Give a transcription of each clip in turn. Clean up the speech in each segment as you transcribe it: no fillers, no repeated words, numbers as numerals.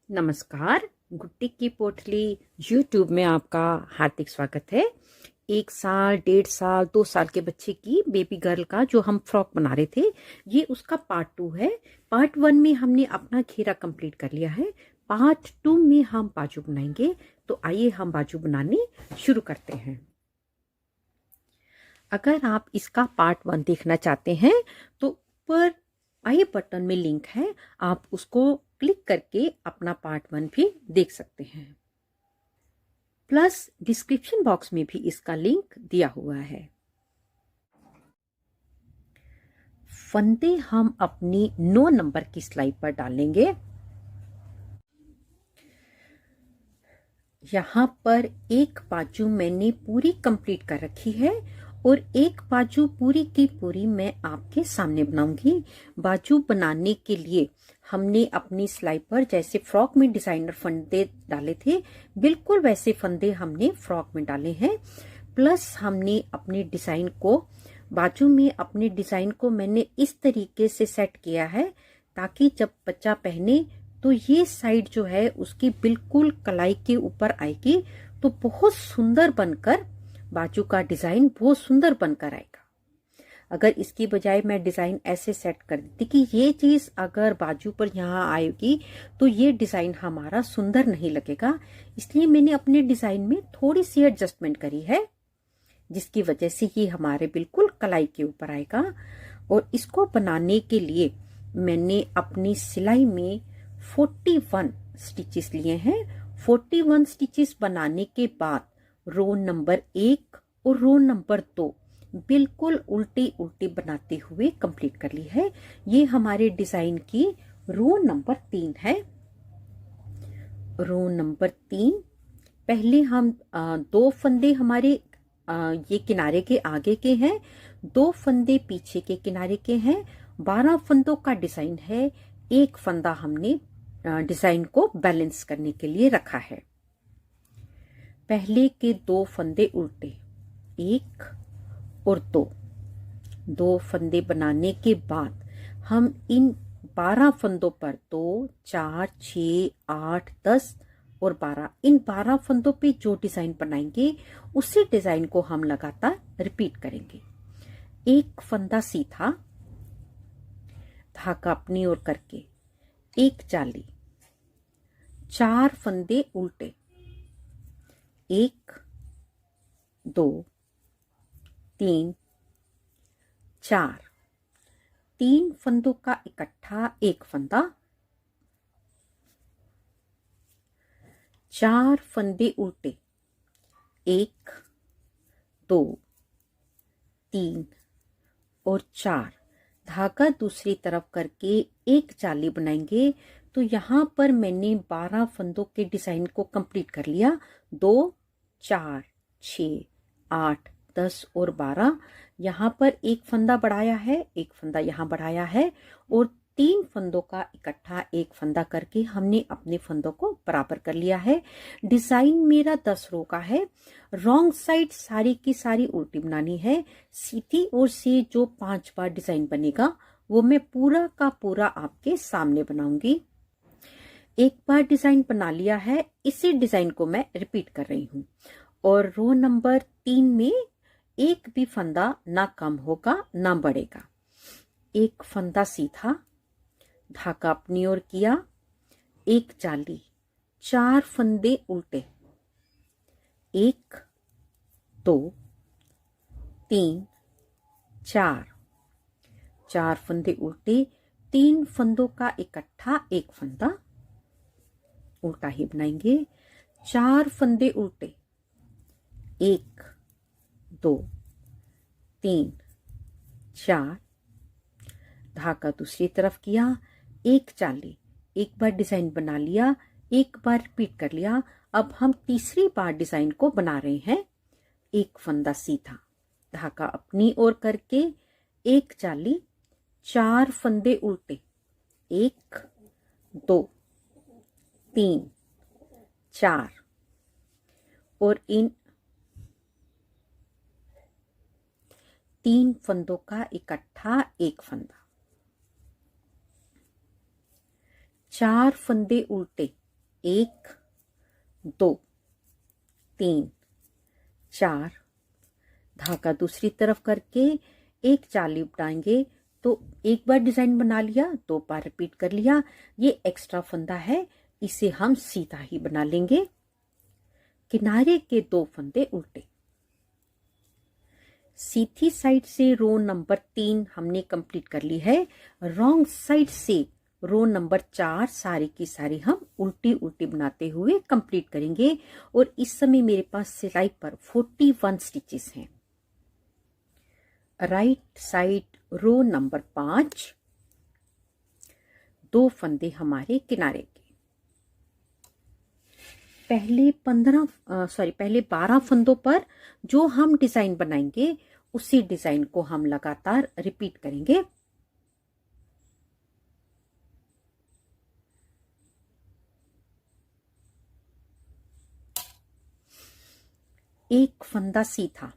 नमस्कार। गुट्टी की पोटली यूट्यूब में आपका हार्दिक स्वागत है। 1 साल, 1.5 साल, 2 साल के बच्चे की बेबी गर्ल का जो हम फ्रॉक बना रहे थे, ये उसका पार्ट 2 है। पार्ट 1 में हमने अपना घेरा कंप्लीट कर लिया है। पार्ट 2 में हम बाजू बनाएंगे। तो आइए हम बाजू बनाने शुरू करते हैं। अगर आप इसका पार्ट 1 देखना चाहते हैं तो ऊपर आई बटन में लिंक है, आप उसको क्लिक करके अपना पार्ट 1 भी देख सकते हैं। प्लस डिस्क्रिप्शन बॉक्स में भी इसका लिंक दिया हुआ है। फंदे हम अपनी 9 नंबर की स्लाइड पर डालेंगे। यहाँ पर एक बाजू मैंने पूरी कंप्लीट कर रखी है और एक बाजू पूरी की पूरी मैं आपके सामने बनाऊंगी। बाजू बनाने के लिए हमने अपनी स्लाइड पर जैसे फ्रॉक में डिजाइनर फंदे डाले थे, बिल्कुल वैसे फंदे हमने फ्रॉक में डाले हैं। प्लस हमने अपने डिजाइन को बाजू में अपने डिजाइन को मैंने इस तरीके से सेट किया है ताकि जब बच्चा पहने तो ये साइड जो है उसकी बिल्कुल कलाई के ऊपर आएगी, तो बहुत सुंदर बनकर बाजू का डिजाइन बहुत सुंदर बनकर आएगा। अगर इसकी बजाय मैं डिजाइन ऐसे सेट कर देती कि ये चीज अगर बाजू पर यहाँ आएगी तो ये डिजाइन हमारा सुंदर नहीं लगेगा, इसलिए मैंने अपने डिजाइन में थोड़ी सी एडजस्टमेंट करी है, जिसकी वजह से ये हमारे बिल्कुल कलाई के ऊपर आएगा। और इसको बनाने के लिए मैंने अपनी सिलाई में 41 स्टिचेस लिए हैं। 41 स्टिचेस बनाने के बाद रो नंबर 1 और रो नंबर 2 बिल्कुल उल्टी उल्टी बनाते हुए कंप्लीट कर ली है। ये हमारे डिजाइन की रो नंबर 3 है। रो नंबर 3 पहले हम 2 फंदे हमारे ये किनारे के आगे के हैं, 2 फंदे पीछे के किनारे के हैं। 12 फंदों का डिजाइन है। एक फंदा हमने डिजाइन को बैलेंस करने के लिए रखा है। पहले के 2 फंदे उल्टे, 1 और 2 फंदे बनाने के बाद हम इन 12 फंदों पर 2, 4, 6, 8, 10 और 12, इन 12 फंदों पे जो डिजाइन बनाएंगे उसी डिजाइन को हम लगातार रिपीट करेंगे। एक फंदा सीधा, धागा अपनी ओर करके एक जाली, 4 फंदे उल्टे, 1, 2, 3, 4, 3 फंदों का इकट्ठा एक फंदा, 4 फंदे उल्टे, 1, 2, 3 और 4, धागा दूसरी तरफ करके एक जाली बनाएंगे। तो यहाँ पर मैंने 12 फंदों के डिजाइन को कंप्लीट कर लिया। 2, 4, 6, 8, 10 और 12, यहाँ पर एक फंदा बढ़ाया है, एक फंदा यहाँ बढ़ाया है और 3 फंदों का इकट्ठा एक फंदा करके हमने अपने फंदों को बराबर कर लिया है। डिजाइन मेरा 10 रो का है। रॉन्ग साइड सारी की सारी उल्टी बनानी है। सीधी ओर से जो 5 बार डिजाइन बनेगा वो मैं पूरा का पूरा आपके सामने बनाऊंगी। एक बार डिजाइन बना लिया है, इसी डिजाइन को मैं रिपीट कर रही हूँ। और रो नंबर 3 में एक भी फंदा ना कम होगा ना बढ़ेगा। एक फंदा सीधा, धागा अपनी ओर किया, एक जाली, 4 फंदे उल्टे, 1, 2, 3, 4, 4 फंदे उल्टे, 3 फंदों का इकट्ठा एक फंदा, उल्टा ही बनाएंगे। 4 फंदे उल्टे, 1, 2, 3, 4, धागा दूसरी तरफ किया, एक जाली, एक बार डिजाइन बना लिया, एक बार रिपीट कर लिया। अब हम तीसरी बार डिजाइन को बना रहे हैं। एक फंदा सीधा, धागा अपनी ओर करके एक जाली, 4 फंदे उल्टे, 1, 2, 3, 4 और इन 3 फंदों का इकट्ठा एक फंदा, 4 फंदे उल्टे, 1 2 3 4, धागा दूसरी तरफ करके एक चाली बनाएंगे। तो एक बार डिजाइन बना लिया, 2 बार रिपीट कर लिया। ये एक्स्ट्रा फंदा है, इसे हम सीधा ही बना लेंगे। किनारे के 2 फंदे उल्टे। सीधी साइड से रो नंबर 3 हमने कंप्लीट कर ली है। रॉन्ग साइड से रो नंबर 4 सारी की सारी हम उल्टी उल्टी बनाते हुए कंप्लीट करेंगे। और इस समय मेरे पास सिलाई पर 41 स्टिचेस हैं। राइट साइड रो नंबर 5, 2 फंदे हमारे किनारे के। पहले 12 फंदों पर जो हम डिजाइन बनाएंगे उसी डिजाइन को हम लगातार रिपीट करेंगे। एक फंदा सीधा,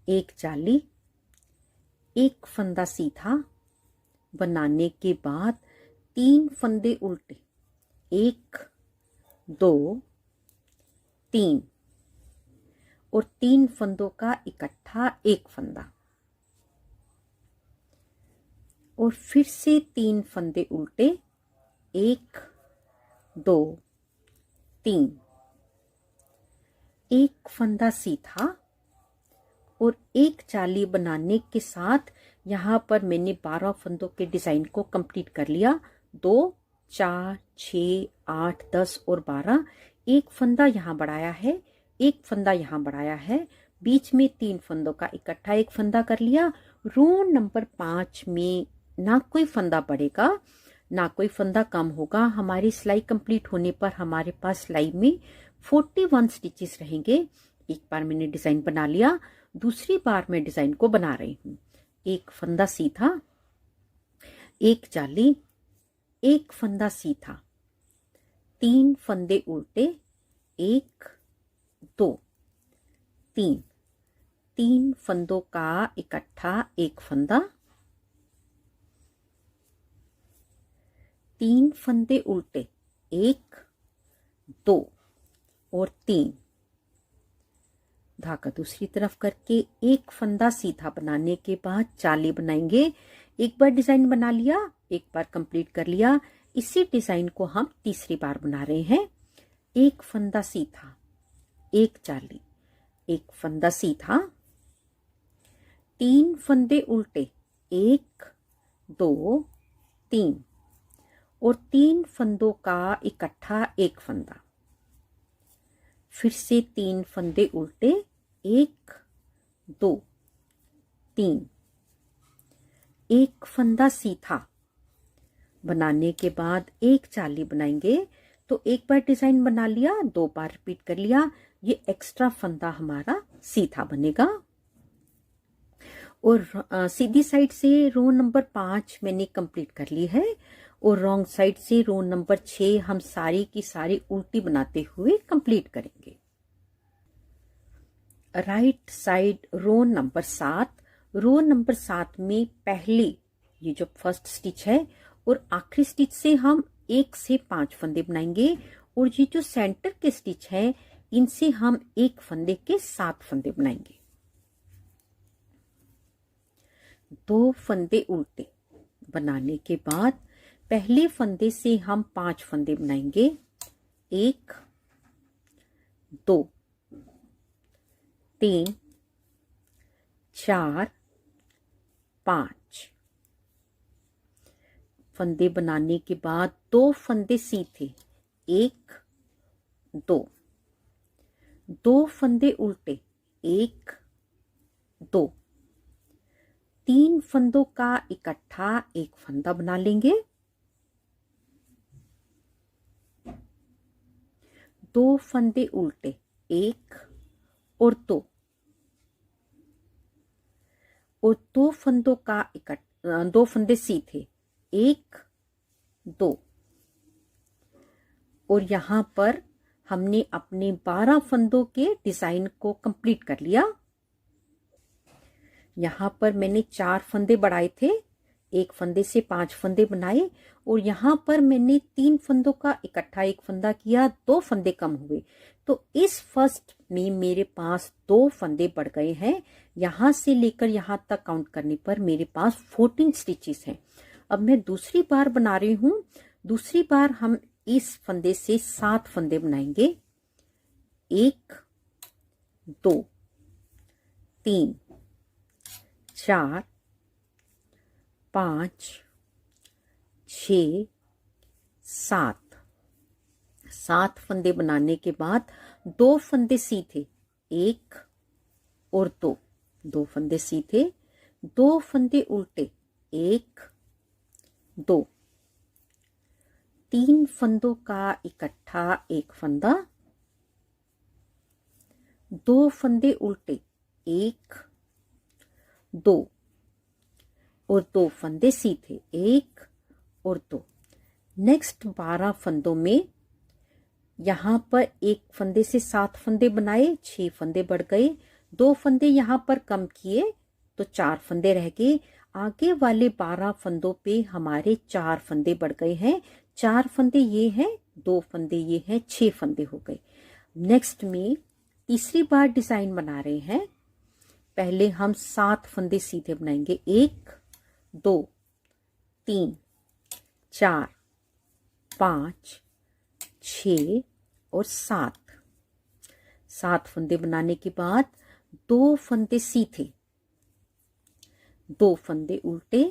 एक चाली, एक फंदा सीधा बनाने के बाद 3 फंदे उल्टे, 1 2 3 और 3 फंदों का इकट्ठा एक फंदा। और फिर से 3 फंदे उल्टे, 1 2 3, एक फंदा सीधा और एक चाली बनाने के साथ यहाँ पर मैंने 12 फंदों के डिजाइन को कंप्लीट कर लिया। 2 4 6 8 10 और 12। एक फंदा यहाँ बढ़ाया है, एक फंदा यहाँ बढ़ाया है, बीच में 3 फंदों का इकट्ठा एक फंदा कर लिया। रो नंबर 5 में ना कोई फंदा बढ़ेगा ना कोई फंदा कम होगा। हमारी सिलाई कंप्लीट होने पर हमारे पास सिलाई में 41 स्टिचेस रहेंगे। एक बार मैंने डिजाइन बना लिया, दूसरी बार मैं डिजाइन को बना रही हूँ। एक फंदा सीधा, एक चाली, एक फंदा सीधा, 3 फंदे उल्टे, 1 2 3, 3 फंदों का इकट्ठा एक फंदा, 3 फंदे उल्टे, 1 2 और 3, धागा दूसरी तरफ करके एक फंदा सीधा बनाने के बाद चाली बनाएंगे। एक बार डिजाइन बना लिया, एक बार कंप्लीट कर लिया। इसी डिजाइन को हम तीसरी बार बना रहे हैं। एक फंदा सीधा, एक चाली, एक फंदा सीधा, 3 फंदे उल्टे, 1 2 3 और 3 फंदों का इकट्ठा एक फंदा। फिर से 3 फंदे उल्टे, 1 2 3, एक फंदा सीधा बनाने के बाद एक चाली बनाएंगे। तो एक बार डिजाइन बना लिया, 2 बार रिपीट कर लिया। ये एक्स्ट्रा फंदा हमारा सीधा बनेगा। और सीधी साइड से रो नंबर 5 मैंने कंप्लीट कर ली है। और रॉन्ग साइड से रो नंबर 6 हम सारी की सारी उल्टी बनाते हुए कंप्लीट करेंगे। Right side row number 7, row number 7 में पहले ये जो फर्स्ट स्टिच है और आखिरी स्टिच से हम 1 से 5 फंदे बनाएंगे। और ये जो सेंटर के स्टिच है इनसे हम एक फंदे के 7 फंदे बनाएंगे। 2 फंदे उल्टे बनाने के बाद पहले फंदे से हम 5 फंदे बनाएंगे। 1 2 3 4 5 फंदे बनाने के बाद 2 फंदे सीधे, 1 2, 2 फंदे उल्टे, 1 2, 3 फंदों का इकट्ठा एक फंदा बना लेंगे। 2 फंदे उल्टे, 1 और 2 और 2 फंदों का 2 फंदे सीधे, 1 2 और यहां पर हमने अपने 12 फंदों के डिजाइन को कंप्लीट कर लिया। यहां पर मैंने 4 फंदे बढ़ाए थे, एक फंदे से 5 फंदे बनाए और यहाँ पर मैंने 3 फंदों का इकट्ठा एक फंदा किया, 2 फंदे कम हुए। तो इस फर्स्ट में मेरे पास 2 फंदे बढ़ गए हैं। यहाँ से लेकर यहाँ तक काउंट करने पर मेरे पास 14 स्टिचेस हैं। अब मैं दूसरी बार बना रही हूँ। दूसरी बार हम इस फंदे से 7 फंदे बनाएंगे। 1 2 3 4 5 6 7 7 फंदे बनाने के बाद 2 फंदे सीधे, 1 और 2, 2 फंदे सीधे, 2 फंदे उल्टे, 1 2, 3 फंदों का इकट्ठा एक फंदा, 2 फंदे उल्टे, 1 2 और 2 फंदे सीधे, 1 और 2। नेक्स्ट 12 फंदों में यहाँ पर एक फंदे से 7 फंदे बनाए, 6 फंदे बढ़ गए, 2 फंदे यहाँ पर कम किए तो 4 फंदे रह गए। आगे वाले 12 फंदों पे हमारे 4 फंदे बढ़ गए हैं। 4 फंदे ये हैं, 2 फंदे ये हैं, 6 फंदे हो गए। नेक्स्ट में तीसरी बार डिजाइन बना रहे हैं। पहले हम 7 फंदे सीधे बनाएंगे, 1 2 3 4 5 6 और 7। 7 फंदे बनाने के बाद 2 फंदे सीधे, 2 फंदे उल्टे,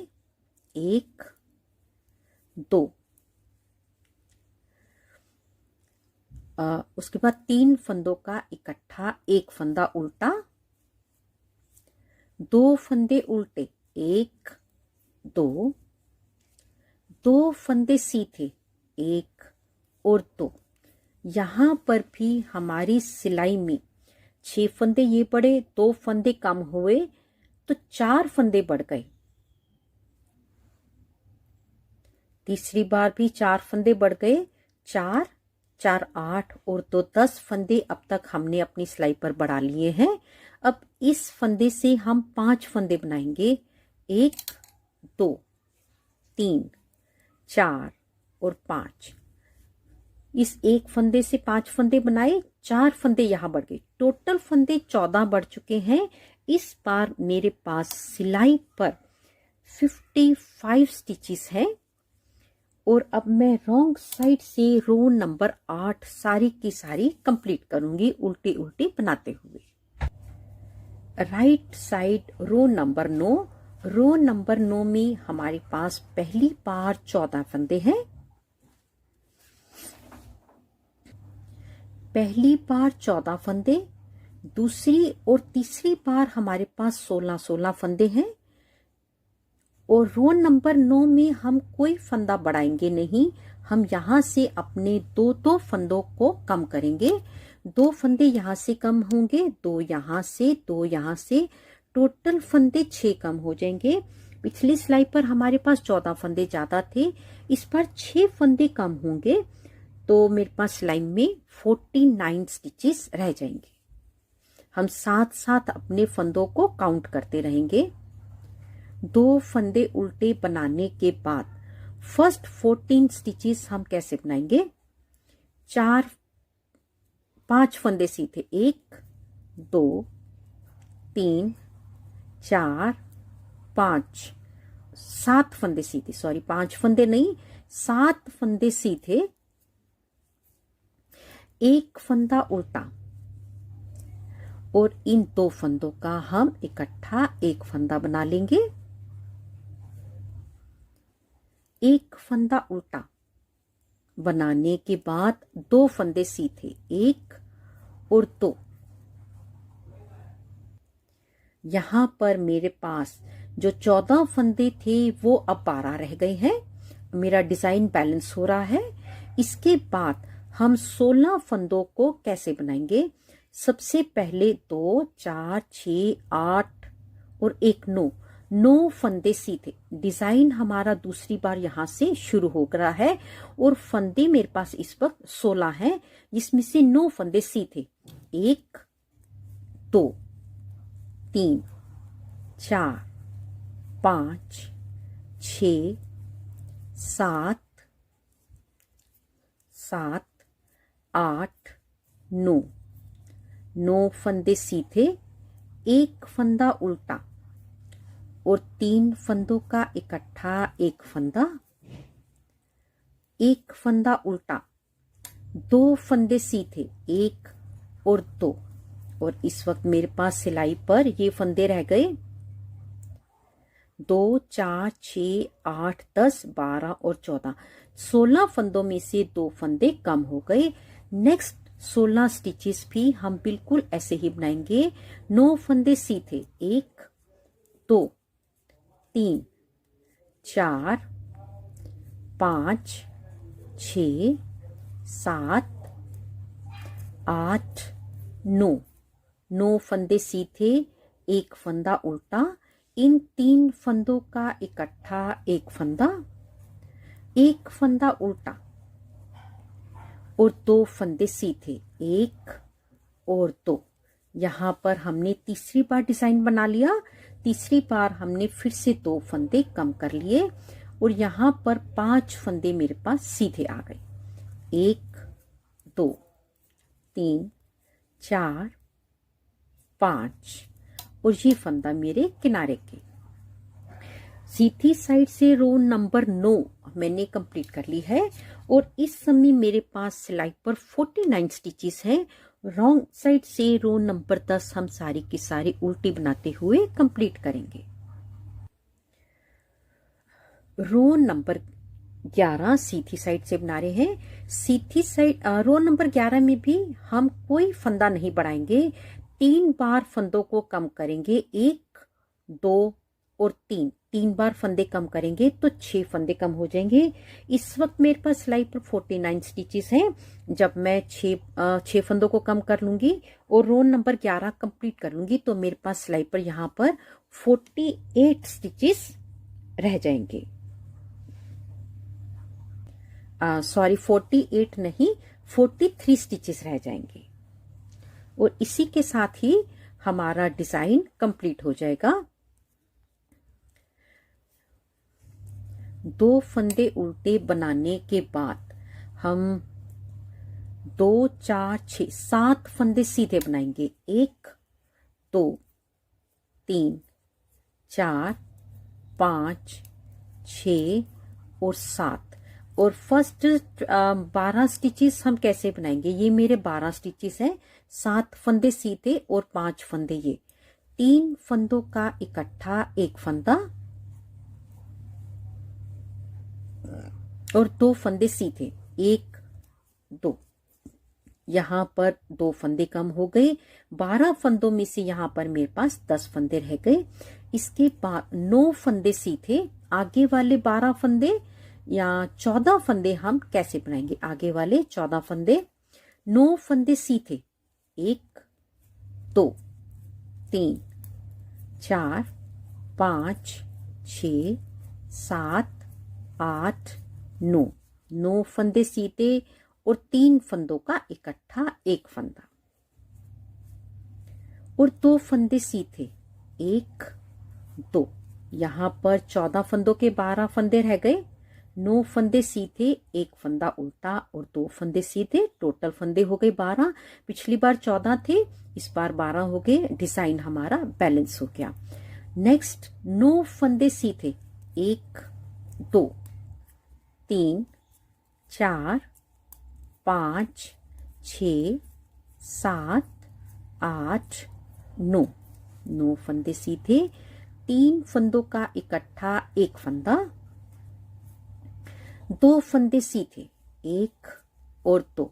1 2। उसके बाद 3 फंदों का इकट्ठा एक फंदा उल्टा, 2 फंदे उल्टे, 1 2, 2 फंदे सीधे, 1 और 2। यहाँ पर भी हमारी सिलाई में 6 फंदे ये बढ़े, 2 फंदे कम हुए तो 4 फंदे बढ़ गए। तीसरी बार भी 4 फंदे बढ़ गए, 4 4 8 और 2 10 फंदे अब तक हमने अपनी सिलाई पर बढ़ा लिए हैं। अब इस फंदे से हम 5 फंदे बनाएंगे, 1 2 3 4 और 5। इस एक फंदे से 5 फंदे बनाए, 4 फंदे यहाँ बढ़ गए, टोटल फंदे 14 बढ़ चुके हैं। इस बार मेरे पास सिलाई पर 55 स्टिचेस हैं और अब मैं रॉन्ग साइड से रो नंबर 8 सारी की सारी कंप्लीट करूंगी उल्टी उल्टी बनाते हुए। Right side row number 9। Row number 9 में हमारे पास पहली बार 14 फंदे हैं। पहली बार 14 फंदे, दूसरी और तीसरी बार हमारे पास 16-16 फंदे हैं। और रो नंबर 9 में हम कोई फंदा बढ़ाएंगे नहीं, हम यहाँ से अपने 2-2 फंदों को कम करेंगे। 2 फंदे यहाँ से कम होंगे, 2 यहाँ से, 2 यहाँ से, टोटल फंदे 6 कम हो जाएंगे। पिछली सिलाई पर हमारे पास 14 फंदे ज्यादा थे, इस पर 6 फंदे कम होंगे तो मेरे पास सिलाई में 49 स्टिचेस रह जाएंगे। हम साथ साथ अपने फंदों को काउंट करते रहेंगे। 2 फंदे उल्टे बनाने के बाद फर्स्ट 14 स्टिचेस हम कैसे बनाएंगे? 5 फंदे सीधे, 1 2 3 4 5, 7 फंदे सीधे, सॉरी 5 फंदे नहीं 7 फंदे सीधे, एक फंदा उल्टा और इन 2 फंदों का हम इकट्ठा एक फंदा बना लेंगे। एक फंदा उल्टा बनाने के बाद 2 फंदे सीधे, 1 और 2। यहां पर मेरे पास जो 14 फंदे थे वो अब 12 रह गए हैं। मेरा डिजाइन बैलेंस हो रहा है। इसके बाद हम 16 फंदों को कैसे बनाएंगे? सबसे पहले 2 4 6 8 और 1 9 फंदे सीधे। डिजाइन हमारा दूसरी बार यहां से शुरू हो रहा है और फंदे मेरे पास इस वक्त 16 हैं, जिसमें से 9 फंदे सीधे, 1 2 3 4 5 6 7 7 8 9, 9 फंदे सीधे, एक फंदा उल्टा और 3 फंदों का इकट्ठा एक फंदा, एक फंदा उल्टा, 2 फंदे सीधे, 1 और 2, और इस वक्त मेरे पास सिलाई पर ये फंदे रह गए 2 4 6 8 10 12 और 14, 16 फंदों में से 2 फंदे कम हो गए। नेक्स्ट 16 स्टिचेस भी हम बिल्कुल ऐसे ही बनाएंगे। 9 फंदे सीधे, 1 2 3 4 5 6 7 8 9, 9 फंदे सीधे, एक फंदा उल्टा, इन 3 फंदों का इकट्ठा एक फंदा, एक फंदा उल्टा और 2 फंदे सीधे, 1 और 2। यहां पर हमने तीसरी बार डिजाइन बना लिया। तीसरी बार हमने फिर से 2 फंदे कम कर लिए और यहां पर 5 फंदे मेरे पास सीधे आ गए, 1 2 3 4 5, और ये फंदा मेरे किनारे के। सीधी साइड से रो नंबर 9 मैंने कंप्लीट कर ली है और इस समय मेरे पास सिलाई पर 49 स्टिचेस हैं। रॉन्ग साइड से रो नंबर 10 हम सारी की सारी उल्टी बनाते हुए कंप्लीट करेंगे। रो नंबर 11 सीधी साइड से बना रहे हैं। सीधी साइड रो नंबर 11 में भी हम कोई फंदा नहीं बढ़ाएंगे, 3 बार फंदों को कम करेंगे, 1 2 और 3, 3 बार फंदे कम करेंगे तो 6 फंदे कम हो जाएंगे। इस वक्त मेरे पास सिलाई पर 49 स्टिचेस हैं। जब मैं 6 फंदों को कम कर लूंगी और रो नंबर 11 कंप्लीट कर लूंगी तो मेरे पास सिलाई पर यहाँ पर 48 स्टिचेस रह जाएंगे। सॉरी 48 नहीं, 43 स्टिचेस रह जाएंगे और इसी के साथ ही हमारा डिजाइन कंप्लीट हो जाएगा। 2 फंदे उल्टे बनाने के बाद हम 2 4 6 7 फंदे सीधे बनाएंगे, 1 2 3 4 5 6 और 7, और फर्स्ट 12 स्टिचेस हम कैसे बनाएंगे, ये मेरे 12 स्टिचेस हैं, 7 फंदे सीधे और 5 फंदे, ये 3 फंदों का इकट्ठा एक फंदा और 2 फंदे सीधे, 1 2, यहां पर 2 फंदे कम हो गए। 12 फंदों में से यहां पर मेरे पास 10 फंदे रह गए। इसके बाद 9 फंदे सीधे, आगे वाले 12 फंदे या 14 फंदे हम कैसे बनाएंगे, आगे वाले 14 फंदे, 9 फंदे सीधे, 1 2 3 4 5 6 7 8 9, 9 फंदे सीधे और 3 फंदों का इकट्ठा एक फंदा और 2 फंदे सीधे, 1 2, यहां पर 14 फंदों के 12 फंदे रह गए, 9 फंदे सीधे, एक फंदा उल्टा और 2 फंदे सीधे, टोटल फंदे हो गए 12। पिछली बार 14 थे, इस बार 12 हो गए, डिजाइन हमारा बैलेंस हो गया। नेक्स्ट 9 फंदे सीधे, 1 2 3 4 5 6 7 8 9, 9 फंदे सीधे, 3 फंदों का इकट्ठा एक फंदा, 2 फंदे सीधे, 1 और 2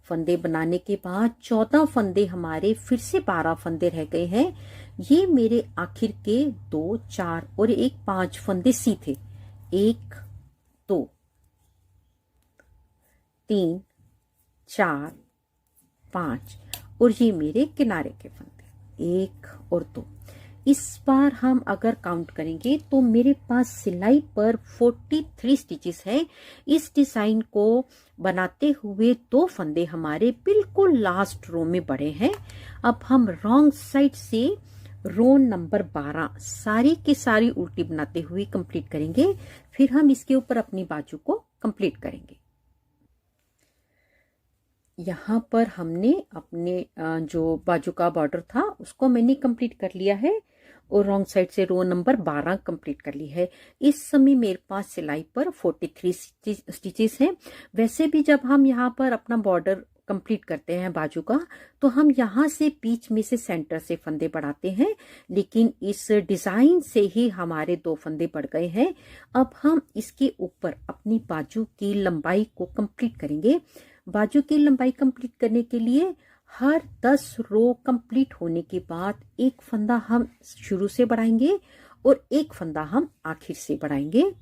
फंदे बनाने के बाद 14 फंदे हमारे फिर से 12 फंदे रह गए हैं। ये मेरे आखिर के 2 4 और 1 5 फंदे सीधे, 1 2 3 4 5 और ये मेरे किनारे के फंदे 1 और 2। इस बार हम अगर काउंट करेंगे तो मेरे पास सिलाई पर 43 स्टिचेस है। इस डिजाइन को बनाते हुए 2 फंदे हमारे बिल्कुल लास्ट रो में बढ़े हैं। अब हम रॉन्ग साइड से रो नंबर 12 सारी की सारी उल्टी बनाते हुए कंप्लीट करेंगे। फिर हम इसके ऊपर अपनी बाजू को कंप्लीट करेंगे। यहाँ पर हमने अपने जो बाजू का बॉर्डर था उसको मैंने कंप्लीट कर लिया है और रॉन्ग साइड से रो नंबर 12 कंप्लीट कर ली है। इस समय मेरे पास सिलाई पर 43 स्टिचेस हैं। वैसे भी जब हम यहाँ पर अपना बॉर्डर कंप्लीट करते हैं बाजू का, तो हम यहाँ से बीच में से सेंटर से फंदे बढ़ाते हैं, लेकिन इस डिजाइन से ही हमारे 2 फंदे बढ़ गए हैं। अब हम इसके ऊपर अपनी बाजू की लंबाई को कंप्लीट करेंगे। बाजू की लंबाई कंप्लीट करने के लिए हर 10 रो कंप्लीट होने के बाद एक फंदा हम शुरू से बढ़ाएंगे और एक फंदा हम आखिर से बढ़ाएंगे।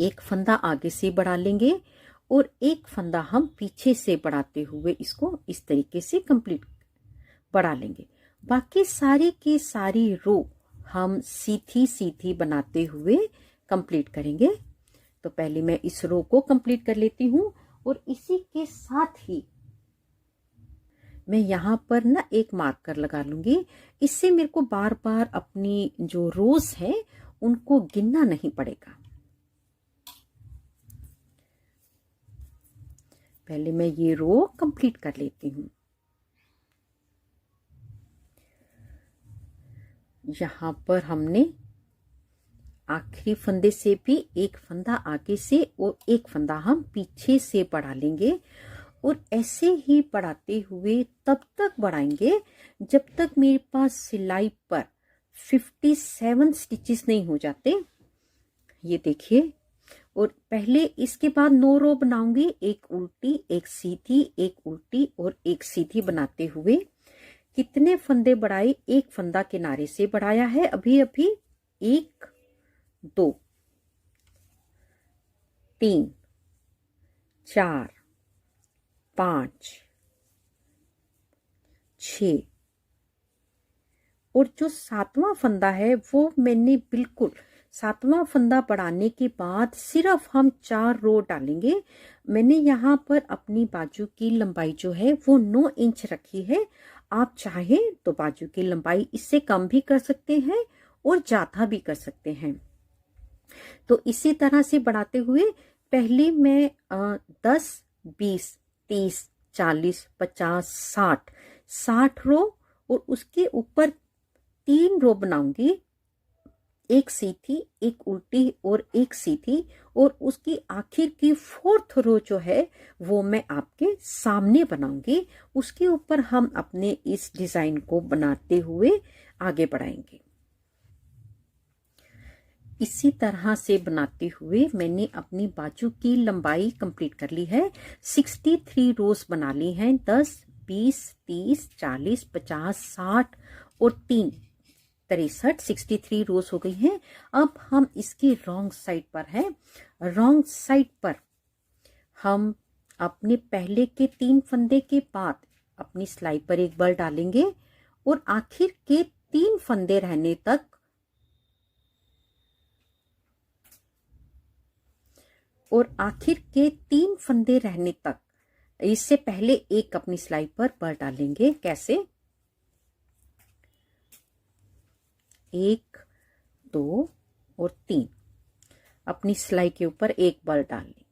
एक फंदा आगे से बढ़ा लेंगे और एक फंदा हम पीछे से बढ़ाते हुए इसको इस तरीके से कंप्लीट बढ़ा लेंगे। बाकी सारी की सारी रो हम सीधी सीधी बनाते हुए कंप्लीट करेंगे। तो पहले मैं इस रो को कंप्लीट कर लेती हूँ और इसी के साथ ही मैं यहाँ पर ना एक मार्कर लगा लूंगी। इससे मेरे को बार बार अपनी जो रोज है उनको गिनना नहीं पड़ेगा। पहले मैं ये रो कंप्लीट कर लेती हूँ। यहाँ पर हमने आखिरी फंदे से भी एक फंदा आगे से और एक फंदा हम पीछे से बढ़ा लेंगे और ऐसे ही बढ़ाते हुए तब तक बढ़ाएंगे जब तक मेरे पास सिलाई पर 57 स्टिचेस नहीं हो जाते। ये देखिए, और पहले इसके बाद 9 रो बनाऊंगी, एक उल्टी, एक सीधी, एक उल्टी और एक सीधी बनाते हुए। कितने फंदे बढ़ाए? एक फंदा किनारे से बढ़ाया है अभी अभी। 1 2 3 4 5 6 और जो 7वां फंदा है वो मैंने बिल्कुल 7वां फंदा बढ़ाने के बाद सिर्फ हम 4 रो डालेंगे। मैंने यहाँ पर अपनी बाजू की लंबाई जो है वो 9 इंच रखी है। आप चाहें तो बाजू की लंबाई इससे कम भी कर सकते हैं और ज्यादा भी कर सकते हैं। तो इसी तरह से बढ़ाते हुए पहले मैं 10 20 30 40 50 60 रो और उसके ऊपर 3 रो बनाऊंगी, एक सीधी, एक उल्टी और एक सीधी, और उसकी आखिर की 4th रो जो है वो मैं आपके सामने बनाऊंगी। उसके ऊपर हम अपने इस डिजाइन को बनाते हुए आगे बढ़ाएंगे। इसी तरह से बनाते हुए मैंने अपनी बाजू की लंबाई कंप्लीट कर ली है। 63 रोज बना ली हैं। 10 20 30 40 50 60 और 3 63 63 रोज हो गई हैं। अब हम इसकी रॉन्ग साइड पर है। रॉन्ग साइड पर हम अपने पहले के 3 फंदे के बाद अपनी सिलाई पर एक बल डालेंगे और आखिर के 3 फंदे रहने तक इससे पहले एक अपनी सिलाई पर बल डालेंगे। कैसे? 1 2 और 3 अपनी सिलाई के ऊपर एक बल डाल लेंगे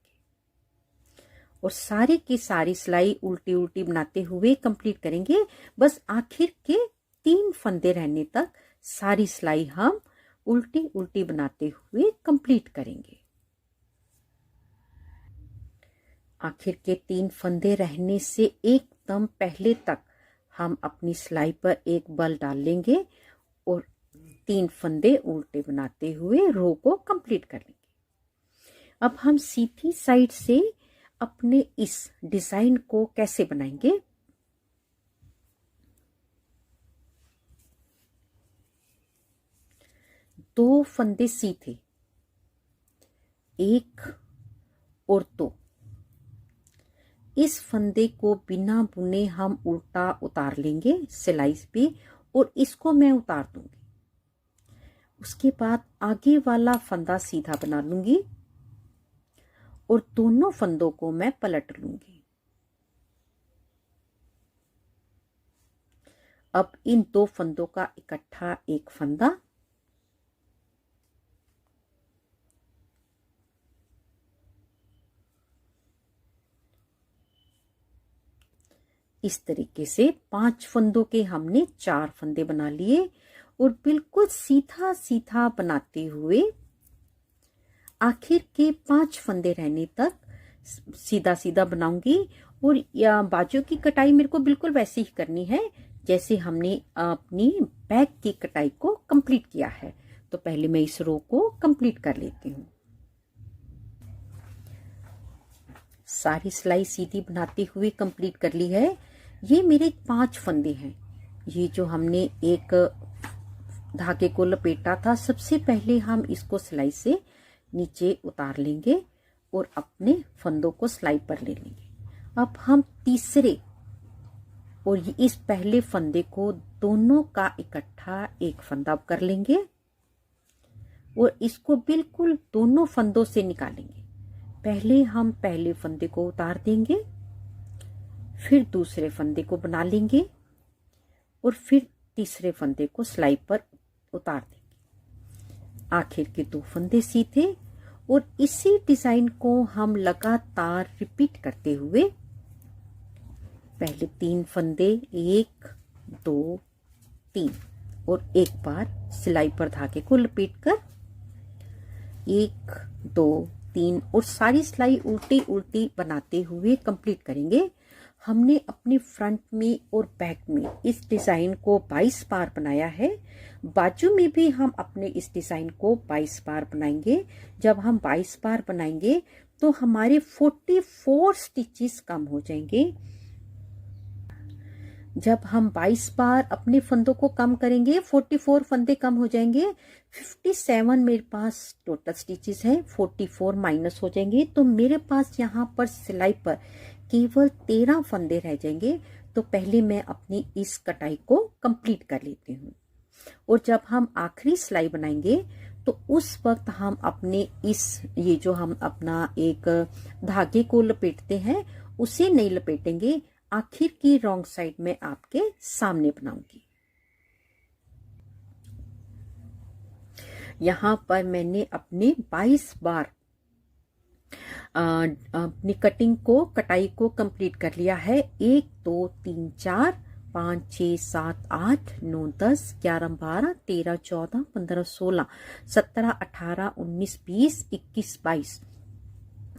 और सारी की सारी सिलाई उल्टी उल्टी बनाते हुए कंप्लीट करेंगे। बस आखिर के 3 फंदे रहने तक सारी सिलाई हम उल्टी उल्टी बनाते हुए कंप्लीट करेंगे। आखिर के 3 फंदे रहने से एकदम पहले तक हम अपनी सिलाई पर एक बल डाल लेंगे और 3 फंदे उल्टे बनाते हुए रो को कंप्लीट कर लेंगे। अब हम सीधी साइड से अपने इस डिजाइन को कैसे बनाएंगे? दो फंदे सीधे, 1 और 2। इस फंदे को बिना बुने हम उल्टा उतार लेंगे सिलाई पे और इसको मैं उतार दूंगी। उसके बाद आगे वाला फंदा सीधा बना लूंगी और दोनों फंदों को मैं पलट लूंगी। अब इन 2 फंदों का इकट्ठा एक फंदा इस तरीके से 5 फंदों के हमने 4 फंदे बना लिए और बिल्कुल सीधा सीधा बनाते हुए आखिर के 5 फंदे रहने तक सीधा सीधा बनाऊंगी। और या बाजू की कटाई मेरे को बिल्कुल वैसे ही करनी है जैसे हमने अपनी बैक की कटाई को कंप्लीट किया है। तो पहले मैं इस रो को कंप्लीट कर लेती हूँ। सारी सिलाई सीधी बनाते हुए कंप्लीट कर ली है। ये मेरे 5 फंदे हैं। ये जो हमने एक धागे को लपेटा था, सबसे पहले हम इसको सिलाई से नीचे उतार लेंगे और अपने फंदों को सिलाई पर ले लेंगे। अब हम तीसरे और इस पहले फंदे को दोनों का इकट्ठा एक फंदा कर लेंगे और इसको बिल्कुल दोनों फंदों से निकालेंगे। पहले हम पहले फंदे को उतार देंगे, फिर दूसरे फंदे को बना लेंगे और फिर तीसरे फंदे को सिलाई पर उतार देंगे। आखिर के 2 फंदे सीधे और इसी डिजाइन को हम लगातार रिपीट करते हुए पहले 3 फंदे 1 2 3 और एक बार सिलाई पर धागे को लपेट कर 1 2 3 और सारी सिलाई उल्टी उल्टी बनाते हुए कंप्लीट करेंगे। हमने अपने फ्रंट में और बैक में इस डिजाइन को 22 बार बनाया है। बाजू में भी हम अपने इस डिजाइन को 22 बार बनाएंगे। जब हम 22 बार बनाएंगे तो हमारे 44 स्टिचेस कम हो जाएंगे। जब हम 22 बार अपने फंदों को कम करेंगे 44 फंदे कम हो जाएंगे। 57 मेरे पास टोटल स्टिचेस है, 44 माइनस हो जाएंगे तो मेरे पास यहाँ पर सिलाई पर केवल 13 फंदे रह जाएंगे। तो पहले मैं अपनी इस कटाई को कंप्लीट कर लेती हूँ और जब हम आखिरी सिलाई बनाएंगे तो उस वक्त हम अपने ये जो हम अपना एक धागे को लपेटते हैं उसे नहीं लपेटेंगे। आखिर की रॉन्ग साइड में आपके सामने बनाऊंगी। यहां पर मैंने अपने 22 बार अपनी कटाई को कंप्लीट कर लिया है। 1 2 3 4 5 6 7 8 9 10 11 12 13 14 15 16 17 18 19 20 21 22।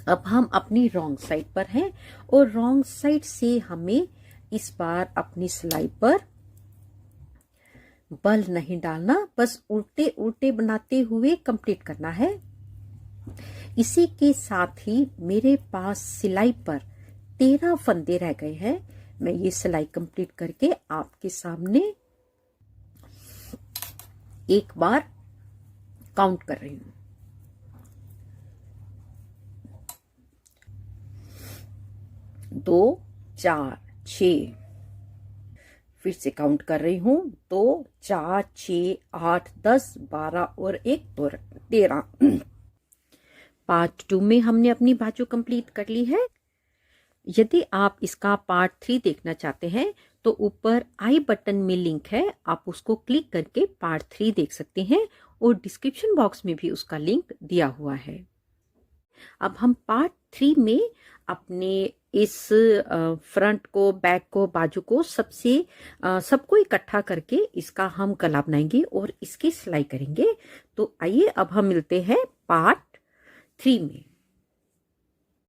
अब हम अपनी रॉन्ग साइड पर हैं और रॉन्ग साइड से हमें इस बार अपनी सिलाई पर बल नहीं डालना, बस उल्टे उल्टे बनाते हुए कंप्लीट करना है। इसी के साथ ही मेरे पास सिलाई पर 13 फंदे रह गए हैं। मैं ये सिलाई कंप्लीट करके आपके सामने एक बार काउंट कर रही हूं। 2 4 6, फिर से काउंट कर रही हूं। 2 4 6 8 10 12 और 1 तो 13। पार्ट 2 में हमने अपनी बाजू कंप्लीट कर ली है। यदि आप इसका पार्ट 3 देखना चाहते हैं तो ऊपर आई बटन में लिंक है, आप उसको क्लिक करके पार्ट 3 देख सकते हैं और डिस्क्रिप्शन बॉक्स में भी उसका लिंक दिया हुआ है। अब हम पार्ट 3 में अपने इस फ्रंट को, बैक को, बाजू को सबको इकट्ठा करके इसका हम गला बनाएंगे और इसकी सिलाई करेंगे। तो आइए अब हम मिलते हैं पार्ट 3 में।